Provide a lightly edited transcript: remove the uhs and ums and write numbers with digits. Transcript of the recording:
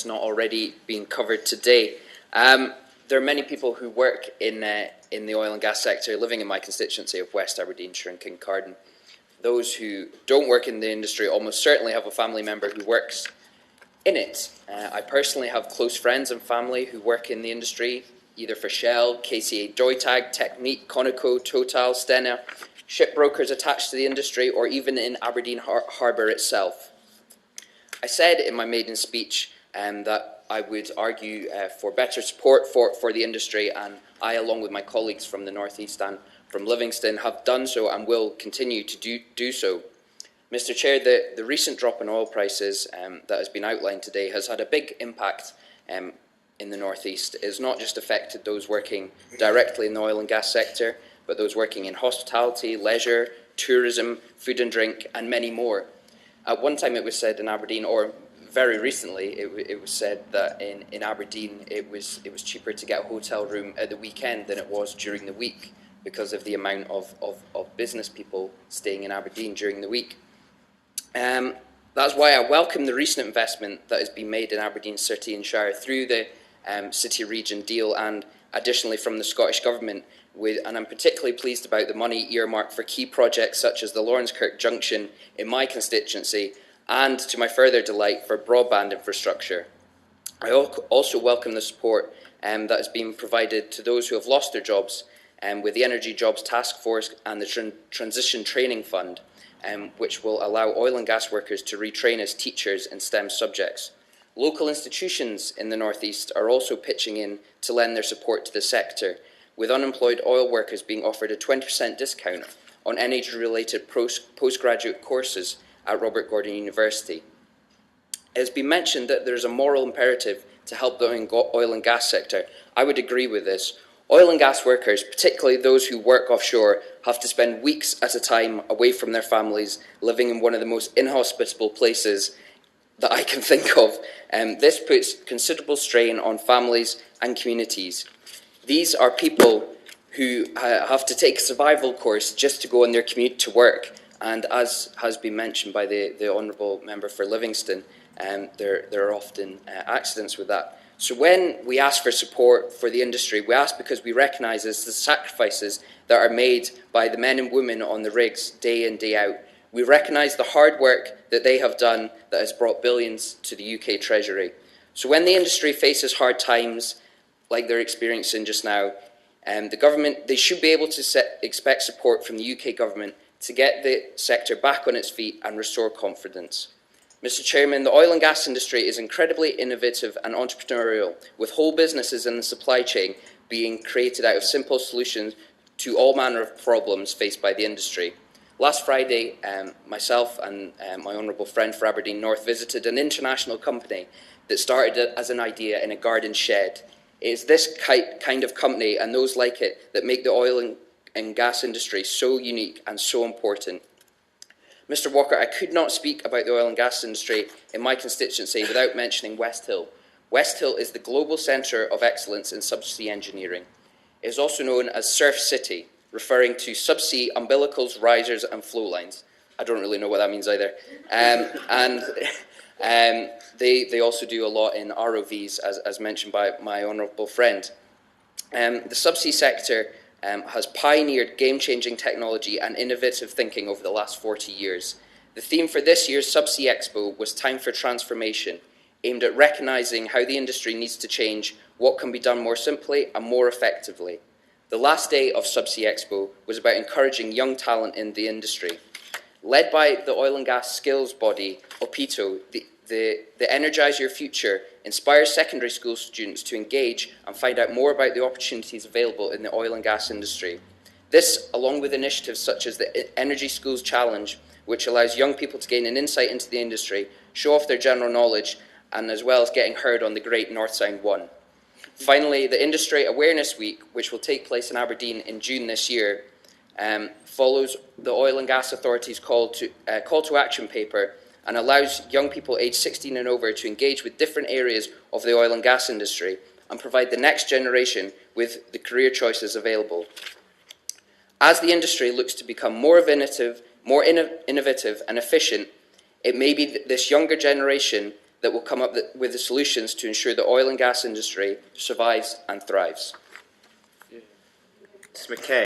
not already being covered today. There are many people who work in the oil and gas sector living in my constituency of West Aberdeenshire and Kincardine. Those who don't work in the industry almost certainly have a family member who works in it. I personally have close friends and family who work in the industry, either for Shell, KCA Deutag, Technip, Conoco, Total, Stena, shipbrokers attached to the industry, or even in Aberdeen Harbour itself. I said in my maiden speech that I would argue for better support for the industry, and I, along with my colleagues from the North East and from Livingston, have done so and will continue to do so. Mr. Chair, the recent drop in oil prices that has been outlined today has had a big impact in the North East. It has not just affected those working directly in the oil and gas sector, but those working in hospitality, leisure, tourism, food and drink, and many more. At one time it was said in Aberdeen, or very recently, it was said that in Aberdeen it was cheaper to get a hotel room at the weekend than it was during the week because of the amount of business people staying in Aberdeen during the week. That's why I welcome the recent investment that has been made in Aberdeen City and Shire through the City Region deal, and additionally from the Scottish Government. And I'm particularly pleased about the money earmarked for key projects such as the Laurencekirk Junction in my constituency, and to my further delight for broadband infrastructure. I also welcome the support that has been provided to those who have lost their jobs with the Energy Jobs Task Force and the Transition Training Fund, which will allow oil and gas workers to retrain as teachers in STEM subjects. Local institutions in the North East are also pitching in to lend their support to the sector, with unemployed oil workers being offered a 20% discount on energy-related postgraduate courses at Robert Gordon University. It has been mentioned that there is a moral imperative to help the oil and gas sector. I would agree with this. Oil and gas workers, particularly those who work offshore, have to spend weeks at a time away from their families, living in one of the most inhospitable places that I can think of. This puts considerable strain on families and communities. These are people who have to take a survival course just to go on their commute to work. And as has been mentioned by the Honourable Member for Livingston, there are often accidents with that. So when we ask for support for the industry, we ask because we recognise the sacrifices that are made by the men and women on the rigs day in, day out. We recognise the hard work that they have done that has brought billions to the UK Treasury. So when the industry faces hard times, like they're experiencing just now, the government, they should be able to expect support from the UK government to get the sector back on its feet and restore confidence. Mr. Chairman, the oil and gas industry is incredibly innovative and entrepreneurial, with whole businesses in the supply chain being created out of simple solutions to all manner of problems faced by the industry. Last Friday, myself and my honourable friend for Aberdeen North visited an international company that started as an idea in a garden shed. It is this kind of company and those like it that make the oil and gas industry so unique and so important. Mr. Walker, I could not speak about the oil and gas industry in my constituency without mentioning Westhill. Westhill is the global centre of excellence in subsea engineering. It is also known as Surf City, referring to subsea umbilicals, risers and flow lines. I don't really know what that means either. They also do a lot in ROVs, as mentioned by my honourable friend. The subsea sector has pioneered game-changing technology and innovative thinking over the last 40 years. The theme for this year's Subsea Expo was Time for Transformation, aimed at recognising how the industry needs to change, what can be done more simply and more effectively. The last day of Subsea Expo was about encouraging young talent in the industry. Led by the oil and gas skills body, OPITO, the Energise Your Future inspires secondary school students to engage and find out more about the opportunities available in the oil and gas industry. This, along with initiatives such as the Energy Schools Challenge, which allows young people to gain an insight into the industry, show off their general knowledge, and as well as getting heard on the Great North Sound 1. Finally, the Industry Awareness Week, which will take place in Aberdeen in June this year, follows the Oil and Gas Authority's call to action paper and allows young people aged 16 and over to engage with different areas of the oil and gas industry and provide the next generation with the career choices available. As the industry looks to become more innovative and efficient, it may be this younger generation that will come up with the solutions to ensure the oil and gas industry survives and thrives. Ms. McKay.